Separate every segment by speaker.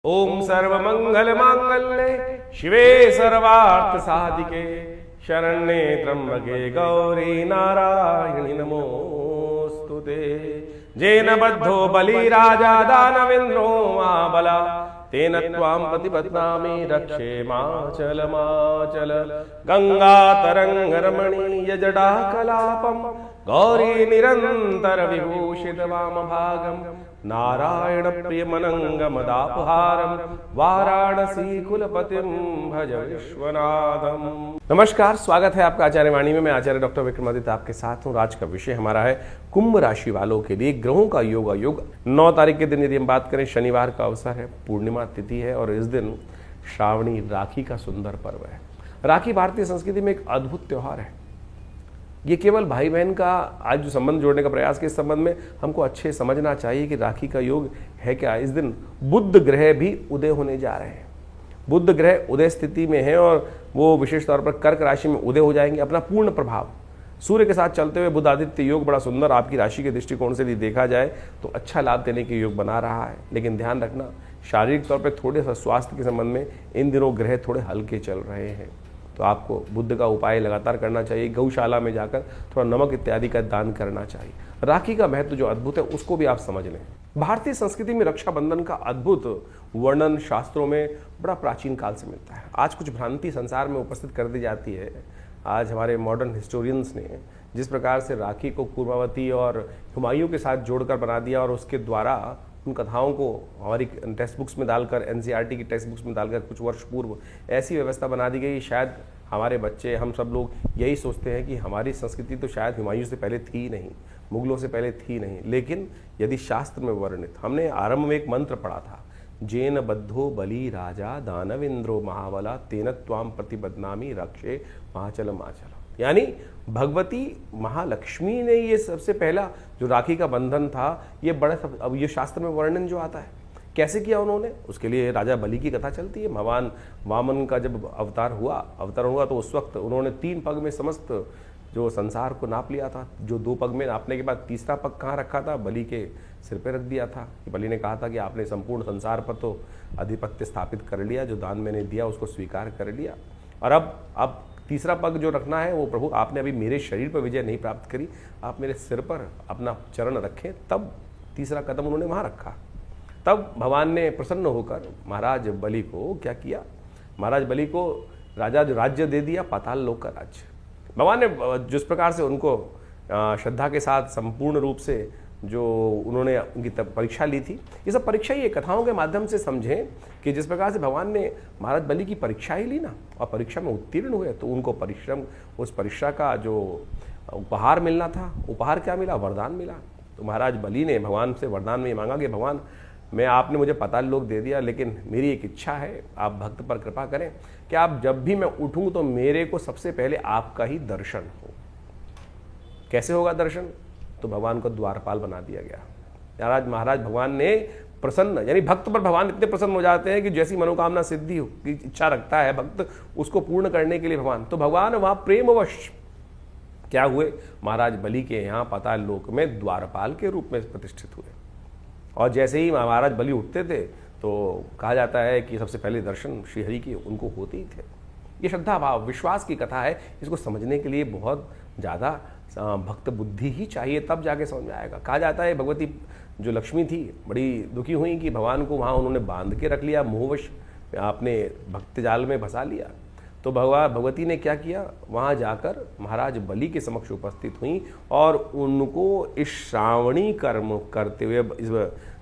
Speaker 1: ओम सर्वमंगल मांगल्ये शिवे सर्वार्थ साधिके शरण्ये त्र्यंबके गौरी नारायणी नमोस्तुते। जेन बद्धो बलि राजा दानवेन्द्रो महाबला तेन त्वां प्रतिपद्नामि रक्षे माचल माचल। गंगा तरंग रमणीय जटा कलापम गौरी निरंतर विभूषित वाम भागम नारायण प्रियमनंगमदापहारम वाराणसी कुलपतिम भज विश्वनाथम। नमस्कार, स्वागत है आपका आचार्य वाणी में। मैं आचार्य डॉक्टर विक्रमादित्य आपके साथ हूँ। आज का विषय हमारा है कुंभ राशि वालों के लिए ग्रहों का योग। 9 तारीख के दिन यदि हम बात करें, शनिवार का अवसर है, पूर्णिमा तिथि है और इस दिन श्रावणी राखी का सुंदर पर्व है। राखी भारतीय संस्कृति में एक अद्भुत त्योहार है। ये केवल भाई बहन का आज जो संबंध जोड़ने का प्रयास के इस संबंध में हमको अच्छे समझना चाहिए कि राखी का योग है क्या। इस दिन बुध ग्रह भी उदय होने जा रहे हैं। बुध ग्रह उदय स्थिति में है और वो विशेष तौर पर कर्क राशि में उदय हो जाएंगे। अपना पूर्ण प्रभाव सूर्य के साथ चलते हुए बुध आदित्य योग बड़ा सुंदर आपकी राशि के दृष्टिकोण से भी देखा जाए तो अच्छा लाभ देने के योग बना रहा है। लेकिन ध्यान रखना, शारीरिक तौर पर थोड़े सा स्वास्थ्य के संबंध में इन दिनों ग्रह थोड़े हल्के चल रहे हैं, तो आपको बुद्ध का उपाय लगातार करना चाहिए। गौशाला में जाकर थोड़ा नमक इत्यादि का दान करना चाहिए। राखी का महत्व जो अद्भुत है उसको भी आप समझ लें। भारतीय संस्कृति में रक्षाबंधन का अद्भुत वर्णन शास्त्रों में बड़ा प्राचीन काल से मिलता है। आज कुछ भ्रांति संसार में उपस्थित कर दी जाती है। आज हमारे मॉडर्न हिस्टोरियंस ने जिस प्रकार से राखी को कुर्मावती और हुमायूं के साथ जोड़कर बना दिया और उसके द्वारा उन कथाओं को हमारी टेक्स्ट बुक्स में डालकर, एनसीईआरटी की टेक्स्ट बुक्स में डालकर कुछ वर्ष पूर्व ऐसी व्यवस्था बना दी गई। शायद हमारे बच्चे, हम सब लोग यही सोचते हैं कि हमारी संस्कृति तो शायद हुमायूं से पहले थी नहीं, मुगलों से पहले थी नहीं। लेकिन यदि शास्त्र में वर्णित, हमने आरंभ में एक मंत्र पढ़ा था, जेन बद्धो बलि राजा दानवेन्द्रो महाबला तेन त्वाम प्रतिपद्नामि रक्षे माचल माचल। यानी भगवती महालक्ष्मी ने ये सबसे पहला जो राखी का बंधन था, ये बड़ा अब ये शास्त्र में वर्णन जो आता है कैसे किया उन्होंने, उसके लिए राजा बलि की कथा चलती है। भगवान वामन का जब अवतार हुआ तो उस वक्त उन्होंने 3 पग में समस्त जो संसार को नाप लिया था। जो 2 पग में नापने के बाद तीसरा पग कहाँ रखा था, बलि के सिर पे रख दिया था। बलि ने कहा था कि आपने संपूर्ण संसार पर तो आधिपत्य स्थापित कर लिया, जो दान मैंने दिया उसको स्वीकार कर लिया, और अब तीसरा पग जो रखना है वो प्रभु आपने अभी मेरे शरीर पर विजय नहीं प्राप्त करी, आप मेरे सिर पर अपना चरण रखें। तब तीसरा कदम उन्होंने वहाँ रखा। तब भगवान ने प्रसन्न होकर महाराज बलि को क्या किया, महाराज बलि को राजा जो राज्य दे दिया, पाताल लोक का राज्य। भगवान ने जिस प्रकार से उनको श्रद्धा के साथ संपूर्ण रूप से जो उन्होंने उनकी परीक्षा ली थी, ये सब परीक्षा ही कथाओं के माध्यम से समझें कि जिस प्रकार से भगवान ने महाराज बलि की परीक्षा ही ली ना और परीक्षा में उत्तीर्ण हुए, तो उनको परिश्रम, उस परीक्षा का जो उपहार मिलना था, उपहार क्या मिला, वरदान मिला। तो महाराज बलि ने भगवान से वरदान में मांगा कि भगवान, मैं आपने मुझे पाताल लोक दे दिया, लेकिन मेरी एक इच्छा है, आप भक्त पर कृपा करें कि आप जब भी मैं उठूं तो मेरे को सबसे पहले आपका ही दर्शन हो। कैसे होगा दर्शन, तो भगवान को द्वारपाल बना दिया गया। महाराज भगवान ने प्रसन्न, यानी भक्त पर भगवान इतने प्रसन्न हो जाते हैं कि जैसी मनोकामना सिद्धि की इच्छा रखता है भक्त, उसको पूर्ण करने के लिए भगवान वहां प्रेमवश क्या हुए, महाराज बलि के यहाँ पाताल लोक में द्वारपाल के रूप में प्रतिष्ठित हुए। और जैसे ही महाराज बलि उठते थे तो कहा जाता है कि सबसे पहले दर्शन श्रीहरि के उनको होते ही थे। ये श्रद्धा भाव विश्वास की कथा है। इसको समझने के लिए बहुत ज़्यादा भक्त बुद्धि ही चाहिए, तब जाके समझ में आएगा। कहा जाता है भगवती जो लक्ष्मी थी बड़ी दुखी हुई कि भगवान को वहाँ उन्होंने बांध के रख लिया, मोहवश अपने भक्त जाल में फंसा लिया। तो भगवती ने क्या किया, वहाँ जाकर महाराज बलि के समक्ष उपस्थित हुई और उनको इस श्रावणी कर्म करते हुए, इस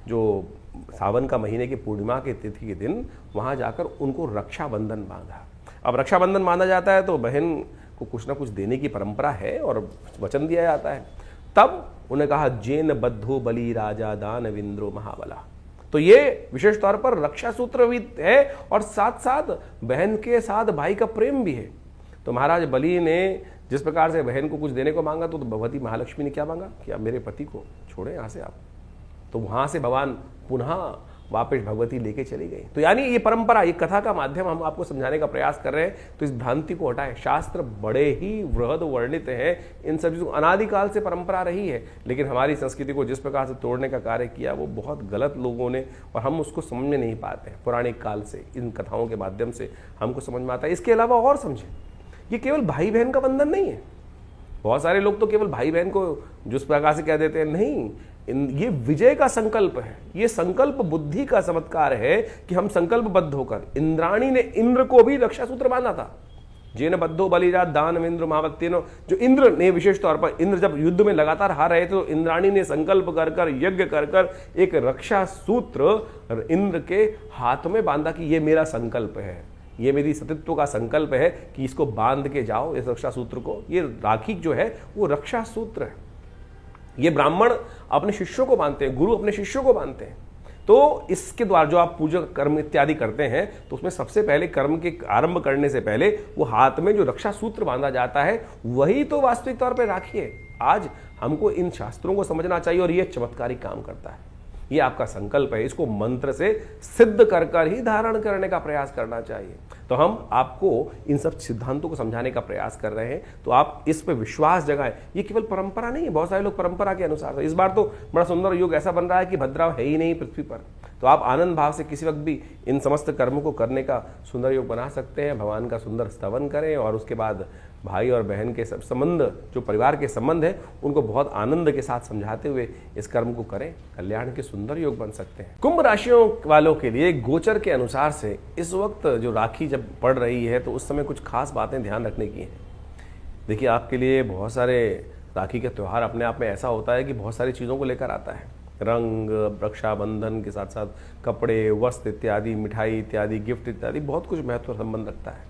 Speaker 1: जो सावन का महीने की पूर्णिमा के तिथि के दिन वहाँ जाकर उनको रक्षाबंधन बांधा। अब रक्षाबंधन बांधा जाता है तो बहन को कुछ ना कुछ देने की परंपरा है और वचन दिया जाता है। तब उन्हें कहा, जेन बद्धो बलि राजा दानवेन्द्रो महाबला। तो ये विशेष तौर पर रक्षा सूत्र भी है और साथ साथ बहन के साथ भाई का प्रेम भी है। तो महाराज बलि ने जिस प्रकार से बहन को कुछ देने को मांगा, तो भगवती महालक्ष्मी ने क्या मांगा कि अब मेरे पति को छोड़े यहाँ से आप। तो वहाँ से भगवान पुनः वापस भगवती लेके चली गई। तो यानी ये परंपरा, ये कथा का माध्यम हम आपको समझाने का प्रयास कर रहे हैं, तो इस भ्रांति को हटाएं। शास्त्र बड़े ही वृहद वर्णित हैं, इन सब चीज़ों अनादिकाल से परंपरा रही है, लेकिन हमारी संस्कृति को जिस प्रकार से तोड़ने का कार्य किया वो बहुत गलत लोगों ने, और हम उसको समझ में नहीं पाते हैं। पौराणिक काल से इन कथाओं के माध्यम से हमको समझ में आता है। इसके अलावा और समझें, ये केवल भाई बहन का बंधन नहीं है। बहुत सारे लोग तो केवल भाई बहन को जिस प्रकार से कह देते हैं, नहीं, ये विजय का संकल्प है, ये संकल्प बुद्धि का चमत्कार है कि हम संकल्पबद्ध होकर, इंद्राणी ने इंद्र को भी रक्षा सूत्र बांधा था। जेन बद्धो बलिराज दान इंद्र महावत्यनो, जो इंद्र ने विशेष तौर पर, इंद्र जब युद्ध में लगातार हार रहे थे तो इंद्राणी ने संकल्प कर कर, यज्ञ कर कर एक रक्षा सूत्र इंद्र के हाथ में बांधा कि ये मेरा संकल्प है, ये मेरी सतीत्व का संकल्प है कि इसको बांध के जाओ, इस रक्षा सूत्र को। ये राखी जो है वो रक्षा सूत्र है। ये ब्राह्मण अपने शिष्यों को बांधते हैं, गुरु अपने शिष्यों को बांधते हैं। तो इसके द्वारा जो आप पूजा कर्म इत्यादि करते हैं, तो उसमें सबसे पहले कर्म के आरंभ करने से पहले वो हाथ में जो रक्षा सूत्र बांधा जाता है, वही तो वास्तविक तौर पर राखी है। आज हमको इन शास्त्रों को समझना चाहिए, और ये चमत्कारी काम करता है। ये आपका संकल्प है, इसको मंत्र से सिद्ध कर कर ही धारण करने का प्रयास करना चाहिए। तो हम आपको इन सब सिद्धांतों को समझाने का प्रयास कर रहे हैं, तो आप इस पे विश्वास जगाएं। ये केवल परंपरा नहीं है, बहुत सारे लोग परंपरा के अनुसार, इस बार तो बड़ा सुंदर योग ऐसा बन रहा है कि भद्राव है ही नहीं पृथ्वी पर, तो आप आनंद भाव से किसी वक्त भी इन समस्त कर्मों को करने का सुंदर योग बना सकते हैं। भगवान का सुंदर स्तवन करें, और उसके बाद भाई और बहन के सब संबंध, जो परिवार के संबंध है, उनको बहुत आनंद के साथ समझाते हुए इस कर्म को करें। कल्याण के सुंदर योग बन सकते हैं। कुंभ राशियों वालों के लिए गोचर के अनुसार से इस वक्त जो राखी जब पड़ रही है, तो उस समय कुछ खास बातें ध्यान रखने की हैं। देखिए, आपके लिए बहुत सारे राखी का त्यौहार अपने आप में ऐसा होता है कि बहुत सारी चीज़ों को लेकर आता है। रंग, रक्षाबंधन के साथ साथ कपड़े, वस्त्र इत्यादि, मिठाई इत्यादि, गिफ्ट इत्यादि, बहुत कुछ महत्व संबंध रखता है।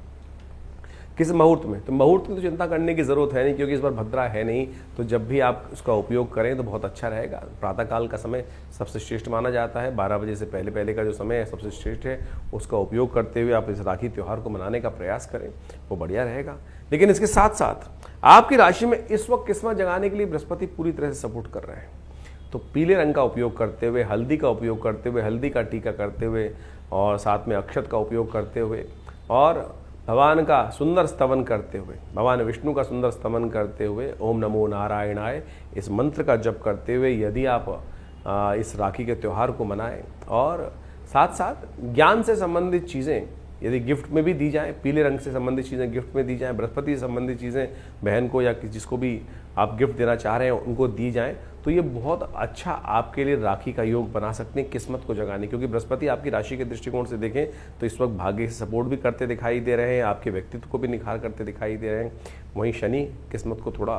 Speaker 1: किस मुहूर्त में, तो मुहूर्त में तो चिंता करने की जरूरत है नहीं, क्योंकि इस बार भद्रा है नहीं, तो जब भी आप उसका उपयोग करें तो बहुत अच्छा रहेगा। प्रातःकाल का समय सबसे श्रेष्ठ माना जाता है, 12 बजे से पहले पहले का जो समय है सबसे श्रेष्ठ है। उसका उपयोग करते हुए आप इस राखी त्यौहार को मनाने का प्रयास करें, वो बढ़िया रहेगा। लेकिन इसके साथ साथ आपकी राशि में इस वक्त किस्मत जगाने के लिए बृहस्पति पूरी तरह से सपोर्ट कर रहे हैं। तो पीले रंग का उपयोग करते हुए, हल्दी का उपयोग करते हुए, हल्दी का टीका करते हुए, और साथ में अक्षत का उपयोग करते हुए, और भगवान का सुंदर स्तवन करते हुए, भगवान विष्णु का सुंदर स्तवन करते हुए, ओम नमो नारायणाय इस मंत्र का जप करते हुए यदि आप इस राखी के त्यौहार को मनाएं, और साथ साथ ज्ञान से संबंधित चीज़ें यदि गिफ्ट में भी दी जाएं, पीले रंग से संबंधित चीज़ें गिफ्ट में दी जाएं, बृहस्पति से संबंधित चीज़ें बहन को या जिसको भी आप गिफ्ट देना चाह रहे हैं उनको दी जाएं, तो ये बहुत अच्छा आपके लिए राखी का योग बना सकते हैं किस्मत को जगाने। क्योंकि बृहस्पति आपकी राशि के दृष्टिकोण से देखें तो इस वक्त भाग्य से सपोर्ट भी करते दिखाई दे रहे हैं, आपके व्यक्तित्व को भी निखार करते दिखाई दे रहे हैं। वहीं शनि किस्मत को थोड़ा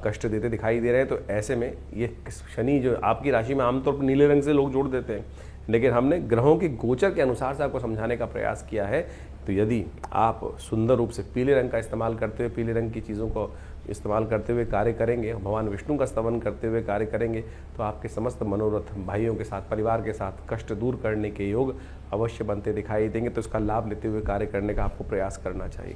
Speaker 1: कष्ट देते दिखाई दे रहे हैं। तो ऐसे में ये शनि जो आपकी राशि में आमतौर पर नीले रंग से लोग जोड़ देते हैं, लेकिन हमने ग्रहों के गोचर के अनुसार से आपको समझाने का प्रयास किया है। तो यदि आप सुंदर रूप से पीले रंग का इस्तेमाल करते हुए, पीले रंग की चीज़ों को इस्तेमाल करते हुए कार्य करेंगे, भगवान विष्णु का स्तवन करते हुए कार्य करेंगे, तो आपके समस्त मनोरथ भाइयों के साथ, परिवार के साथ कष्ट दूर करने के योग अवश्य बनते दिखाई देंगे। तो इसका लाभ लेते हुए कार्य करने का आपको प्रयास करना चाहिए।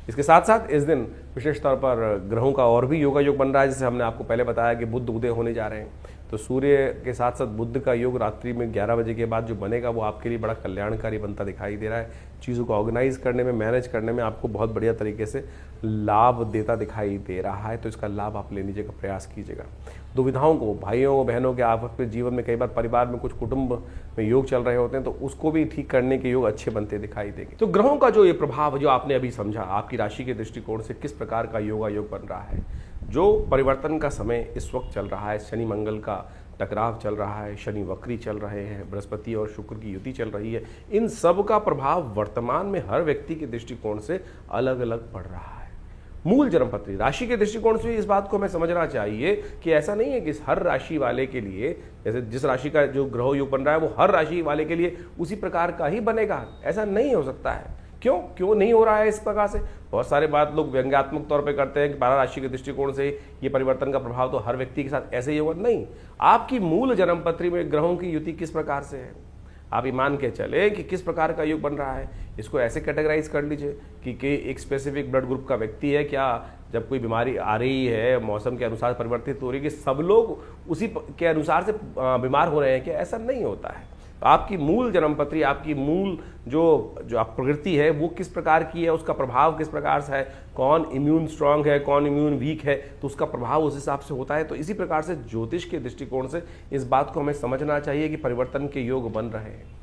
Speaker 1: इसके साथ साथ इस दिन विशेष तौर पर ग्रहों का और भी योगा योग बन रहा है। जैसे हमने आपको पहले बताया कि बुध उदय होने जा रहे हैं, तो सूर्य के साथ साथ बुध का योग रात्रि में 11 बजे के बाद जो बनेगा वो आपके लिए बड़ा कल्याणकारी बनता दिखाई दे रहा है। चीज़ों को ऑर्गेनाइज करने में, मैनेज करने में आपको बहुत बढ़िया तरीके से लाभ देता दिखाई दे रहा है। तो इसका लाभ आप लेने का प्रयास कीजिएगा। दुविधाओं को, भाइयों बहनों के आपस में जीवन में कई बार परिवार में कुछ कुटुंब में योग चल रहे होते हैं, तो उसको भी ठीक करने के योग अच्छे बनते दिखाई देंगे। तो ग्रहों का जो ये प्रभाव जो आपने अभी समझा, आपकी राशि के दृष्टिकोण से किस प्रकार का योगा योग बन रहा है, जो परिवर्तन का समय इस वक्त चल रहा है, शनि मंगल का टकराव चल रहा है, शनि वक्री चल रहे हैं, बृहस्पति और शुक्र की युति चल रही है, इन सब का प्रभाव वर्तमान में हर व्यक्ति के दृष्टिकोण से अलग अलग पड़ रहा है। मूल जन्मपत्री राशि के दृष्टिकोण से इस बात को हमें समझना चाहिए कि ऐसा नहीं है कि हर राशि वाले के लिए, जैसे जिस राशि का जो ग्रह योग बन रहा है वो हर राशि वाले के लिए उसी प्रकार का ही बनेगा, ऐसा नहीं हो सकता है। क्यों नहीं हो रहा है इस प्रकार से? बहुत सारे बात लोग व्यंग्यात्मक तौर पे करते हैं कि 12 राशि के दृष्टिकोण से ये परिवर्तन का प्रभाव तो हर व्यक्ति के साथ ऐसे ही होगा। नहीं, आपकी मूल जन्मपत्री में ग्रहों की युति किस प्रकार से है, आप ये मान के चले कि किस प्रकार का योग बन रहा है। इसको ऐसे कैटेगराइज कर लीजिए कि एक स्पेसिफिक ब्लड ग्रुप का व्यक्ति है, क्या जब कोई बीमारी आ रही है, मौसम के अनुसार परिवर्तित हो रही है, कि सब लोग उसी के अनुसार से बीमार हो रहे हैं क्या? ऐसा नहीं होता है। तो आपकी मूल जन्मपत्री, आपकी मूल जो आप प्रकृति है वो किस प्रकार की है, उसका प्रभाव किस प्रकार से है, कौन इम्यून स्ट्रांग है, कौन इम्यून वीक है, तो उसका प्रभाव उस हिसाब से होता है। तो इसी प्रकार से ज्योतिष के दृष्टिकोण से इस बात को हमें समझना चाहिए कि परिवर्तन के योग बन रहे हैं।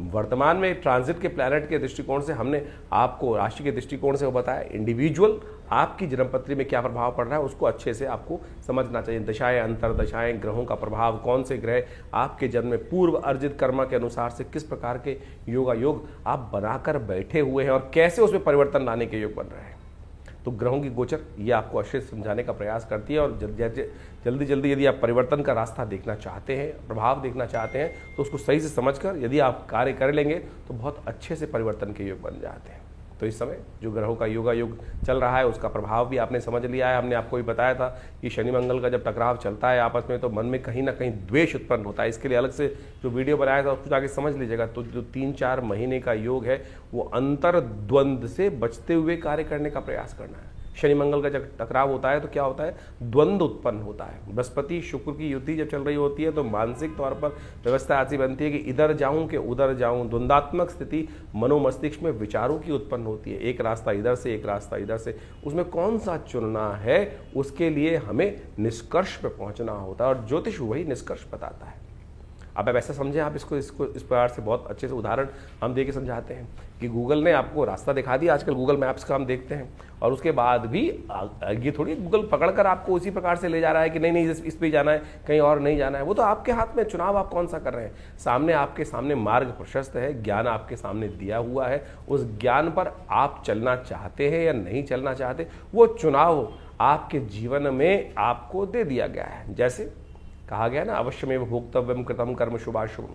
Speaker 1: वर्तमान में ट्रांजिट के प्लैनेट के दृष्टिकोण से हमने आपको राशि के दृष्टिकोण से वो बताया, इंडिविजुअल आपकी जन्मपत्री में क्या प्रभाव पड़ रहा है उसको अच्छे से आपको समझना चाहिए। दशाएं, अंतर दशाएं, ग्रहों का प्रभाव, कौन से ग्रह आपके जन्म में पूर्व अर्जित कर्म के अनुसार से किस प्रकार के योग आप बनाकर बैठे हुए हैं और कैसे उसमें परिवर्तन लाने के योग बन रहे हैं। तो ग्रहों की गोचर ये आपको अच्छे से समझाने का प्रयास करती है। और जल्दी जल्दी यदि आप परिवर्तन का रास्ता देखना चाहते हैं, प्रभाव देखना चाहते हैं, तो उसको सही से समझकर यदि आप कार्य कर लेंगे तो बहुत अच्छे से परिवर्तन के योग बन जाते हैं। तो इस समय जो ग्रहों का योग चल रहा है उसका प्रभाव भी आपने समझ लिया है। हमने आपको भी बताया था कि शनि मंगल का जब टकराव चलता है आपस में तो मन में कहीं ना कहीं द्वेष उत्पन्न होता है। इसके लिए अलग से जो वीडियो बनाया था उसको जाके समझ लीजिएगा। तो जो 3-4 महीने का योग है वो अंतर द्वंद्व से बचते हुए कार्य करने का प्रयास करना है। शनि मंगल का जब टकराव होता है तो क्या होता है, द्वंद्व उत्पन्न होता है। बृहस्पति शुक्र की युति जब चल रही होती है तो मानसिक तौर पर व्यवस्था ऐसी बनती है कि इधर जाऊं कि उधर जाऊं, द्वंद्वात्मक स्थिति मनोमस्तिष्क में विचारों की उत्पन्न होती है। एक रास्ता इधर से, एक रास्ता इधर से, उसमें कौन सा चुनना है उसके लिए हमें निष्कर्ष पर पहुंचना होता है और ज्योतिष वही निष्कर्ष बताता है। अब ऐसा समझें आप इसको इस प्रकार से बहुत अच्छे से उदाहरण हम दे के समझाते हैं कि गूगल ने आपको रास्ता दिखा दिया। आजकल गूगल मैप्स का हम देखते हैं और उसके बाद भी ये थोड़ी गूगल पकड़कर आपको उसी प्रकार से ले जा रहा है कि नहीं इस पे जाना है, कहीं और नहीं जाना है। वो तो आपके हाथ में, चुनाव आप कौन सा कर रहे हैं। सामने आपके सामने मार्ग प्रशस्त है, ज्ञान आपके सामने दिया हुआ है, उस ज्ञान पर आप चलना चाहते हैं या नहीं चलना चाहते, वो चुनाव आपके जीवन में आपको दे दिया गया है। जैसे कहा गया ना, अवश्यमेव भोक्तव्यम कृतम कर्म शुभाशुभ।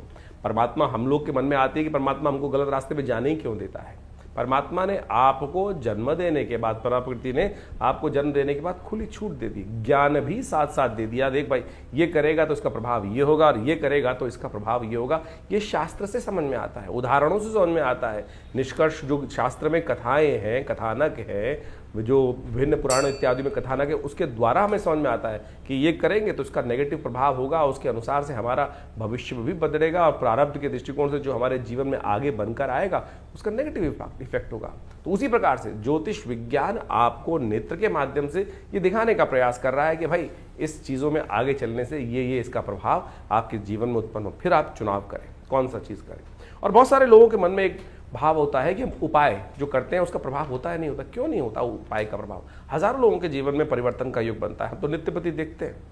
Speaker 1: परमात्मा हम लोग के मन में आती है कि परमात्मा हमको गलत रास्ते पे जाने ही क्यों देता है। परमात्मा ने आपको जन्म देने के बाद, प्रकृति ने आपको जन्म देने के बाद खुली छूट दे दी, ज्ञान भी साथ साथ दे दिया। देख भाई, ये करेगा तो इसका प्रभाव ये होगा और ये करेगा तो इसका प्रभाव ये होगा। ये शास्त्र से समझ में आता है, उदाहरणों से समझ में आता है। निष्कर्ष जो शास्त्र में कथाएं हैं, कथानक है, जो विभिन्न पुराण इत्यादि में कथानक है, उसके द्वारा हमें समझ में आता है कि ये करेंगे तो इसका नेगेटिव प्रभाव होगा, उसके अनुसार से हमारा भविष्य भी बदलेगा और प्रारब्ध के दृष्टिकोण से जो हमारे जीवन में आगे बनकर आएगा उसका नेगेटिव इफेक्ट होगा। तो उसी प्रकार से ज्योतिष विज्ञान आपको नेत्र के माध्यम से ये दिखाने का प्रयास कर रहा है कि भाई इस चीज़ों में आगे चलने से ये इसका प्रभाव आपके जीवन में उत्पन्न हो, फिर आप चुनाव करें कौन सा चीज़ करें। और बहुत सारे लोगों के मन में एक भाव होता है कि हम उपाय जो करते हैं उसका प्रभाव होता है, नहीं होता। क्यों नहीं होता उपाय का प्रभाव? हजारों लोगों के जीवन में परिवर्तन का योग बनता है। हम तो नित्य प्रति देखते हैं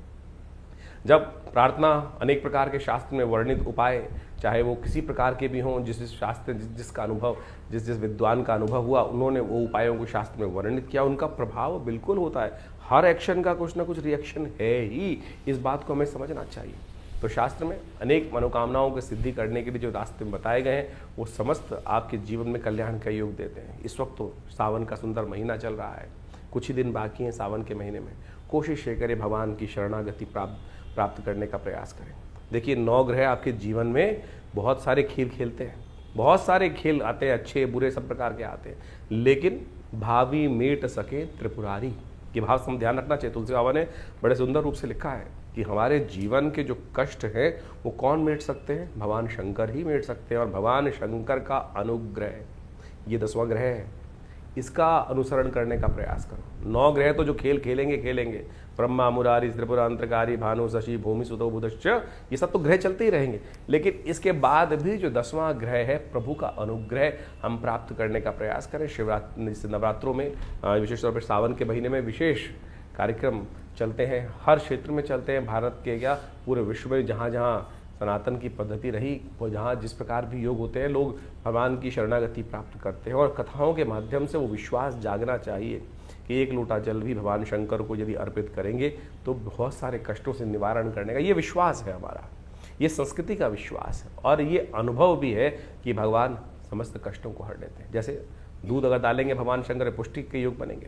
Speaker 1: जब प्रार्थना, अनेक प्रकार के शास्त्र में वर्णित उपाय, चाहे वो किसी प्रकार के भी हों, जिस शास्त्र जिसका अनुभव, जिस विद्वान का अनुभव हुआ, उन्होंने वो उपायों को शास्त्र में वर्णित किया, उनका प्रभाव बिल्कुल होता है। हर एक्शन का कुछ ना कुछ रिएक्शन है ही, इस बात को हमें समझना चाहिए। तो शास्त्र में अनेक मनोकामनाओं की सिद्धि करने के लिए जो रास्ते बताए गए हैं वो समस्त आपके जीवन में कल्याण का योग देते हैं। इस वक्त तो सावन का सुंदर महीना चल रहा है, कुछ ही दिन बाकी हैं सावन के महीने में। कोशिश ये करें भगवान की शरणागति प्राप्त करने का प्रयास करें। देखिए 9 ग्रह आपके जीवन में बहुत सारे खेल खेलते हैं, बहुत सारे खेल आते हैं, अच्छे बुरे सब प्रकार के आते हैं, लेकिन भावी मेट सके त्रिपुरारी, ये भाव हम ध्यान रखना चाहिए। तुलसी बाबा ने बड़े सुंदर रूप से लिखा है कि हमारे जीवन के जो कष्ट हैं वो कौन मेट सकते हैं? भगवान शंकर ही मेट सकते हैं। और भगवान शंकर का अनुग्रह, ये 10वां ग्रह है, इसका अनुसरण करने का प्रयास करो। 9 ग्रह तो जो खेल खेलेंगे, ब्रह्मा मुरारी त्रिपुरा अंतरकारी भानु शशि भूमि सुतो बुधश्च, ये सब तो ग्रह चलते ही रहेंगे, लेकिन इसके बाद भी जो 10वां ग्रह है प्रभु का अनुग्रह हम प्राप्त करने का प्रयास करें। शिवरात्रि नवरात्रों में, विशेष तौर पर सावन के महीने में विशेष कार्यक्रम चलते हैं, हर क्षेत्र में चलते हैं। भारत के क्या पूरे विश्व में जहाँ जहाँ सनातन की पद्धति रही, वो जहाँ जिस प्रकार भी योग होते हैं, लोग भगवान की शरणागति प्राप्त करते हैं। और कथाओं के माध्यम से वो विश्वास जागना चाहिए कि एक लोटा जल भी भगवान शंकर को यदि अर्पित करेंगे तो बहुत सारे कष्टों से निवारण करने का ये विश्वास है हमारा, ये संस्कृति का विश्वास है। और ये अनुभव भी है कि भगवान समस्त कष्टों को हर लेते हैं। जैसे दूध अगर डालेंगे भगवान शंकर पुष्टि के योग बनेंगे।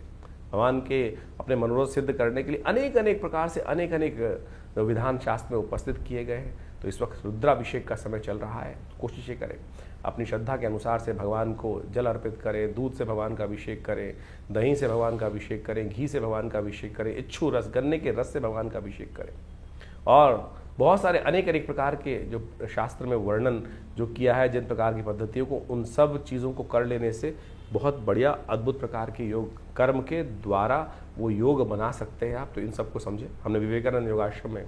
Speaker 1: भगवान के अपने मनोरथ सिद्ध करने के लिए अनेक प्रकार से अनेक विधान शास्त्र में उपस्थित किए गए हैं। तो इस वक्त रुद्राभिषेक का समय चल रहा है, कोशिशें करें अपनी श्रद्धा के अनुसार से भगवान को जल अर्पित करें, दूध से भगवान का अभिषेक करें, दही से भगवान का अभिषेक करें, घी से भगवान का अभिषेक करें, इच्छू रस, गन्ने के रस से भगवान का अभिषेक करें। और बहुत सारे अनेक अनेक प्रकार के जो शास्त्र में वर्णन जो किया है जिन प्रकार की पद्धतियों को, उन सब चीज़ों को कर लेने से बहुत बढ़िया अद्भुत प्रकार के योग कर्म के द्वारा वो योग बना सकते हैं आप। तो इन सबको समझे। हमने विवेकानंद योगाश्रम में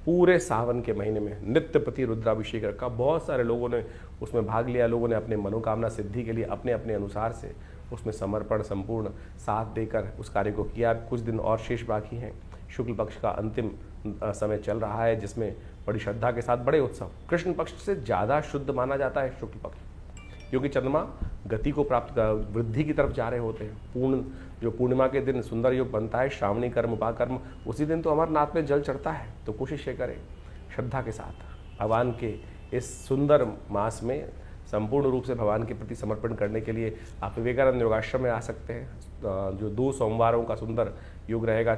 Speaker 1: पूरे सावन के महीने में नित्य प्रति रुद्राभिषेक रखा। बहुत सारे लोगों ने उसमें भाग लिया। लोगों ने अपने मनोकामना सिद्धि के लिए अपने अपने अनुसार से उसमें समर्पण संपूर्ण साथ देकर उस कार्य को किया। कुछ दिन और शेष बाकी हैं। शुक्ल पक्ष का अंतिम समय चल रहा है, जिसमें बड़ी श्रद्धा के साथ बड़े उत्सव। कृष्ण पक्ष से ज़्यादा शुद्ध माना जाता है शुक्ल पक्ष, क्योंकि चंद्रमा गति को प्राप्त वृद्धि की तरफ जा रहे होते हैं। जो पूर्णिमा के दिन सुंदर योग बनता है, श्रावणी कर्म उपाकर्म, उसी दिन तो अमरनाथ में जल चढ़ता है। तो कोशिश ये करें श्रद्धा के साथ भगवान के इस सुंदर मास में संपूर्ण रूप से भगवान के प्रति समर्पण करने के लिए आप विवेकानंद योगाश्रम में आ सकते हैं। जो 2 सोमवारों का सुंदर योग रहेगा,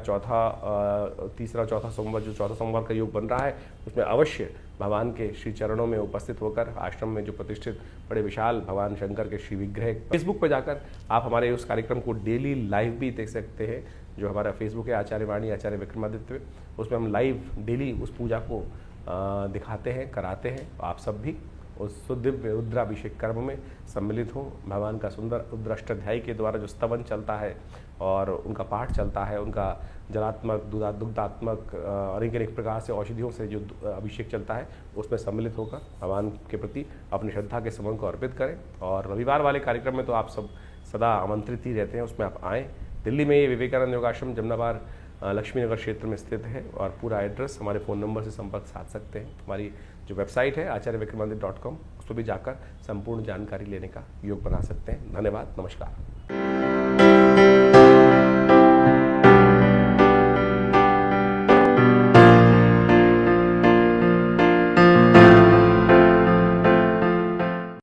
Speaker 1: तीसरा चौथा सोमवार, जो चौथा सोमवार का योग बन रहा है, उसमें अवश्य भगवान के श्री चरणों में उपस्थित होकर आश्रम में जो प्रतिष्ठित बड़े विशाल भगवान शंकर के श्री विग्रह, फेसबुक पर जाकर आप हमारे उस कार्यक्रम को डेली लाइव भी देख सकते हैं। जो हमारा फेसबुक है आचार्य वाणी आचार्य विक्रमादित्य, उसमें हम लाइव डेली उस पूजा को दिखाते हैं, कराते हैं। आप सब भी उस दिव्य रुद्राभिषेक कर्म में सम्मिलित हो। भगवान का सुंदर रुद्राष्टाध्यायी के द्वारा जो स्तवन चलता है और उनका पाठ चलता है, उनका जलात्मक दुग्धात्मक अनेक अनेक प्रकार से औषधियों से जो अभिषेक चलता है, उसमें सम्मिलित होकर भगवान के प्रति अपनी श्रद्धा के समन को अर्पित करें। और रविवार वाले कार्यक्रम में तो आप सब सदा आमंत्रित ही रहते हैं, उसमें आप आएँ। दिल्ली में ये विवेकानंद योगाश्रम जमनाबाद लक्ष्मी नगर क्षेत्र में स्थित है और पूरा एड्रेस हमारे फ़ोन नंबर से संपर्क साध सकते हैं। हमारी जो वेबसाइट है आचार्यविक्रमादित्य.com, उस पर भी जाकर संपूर्ण जानकारी लेने का योग बना सकते हैं। धन्यवाद, नमस्कार।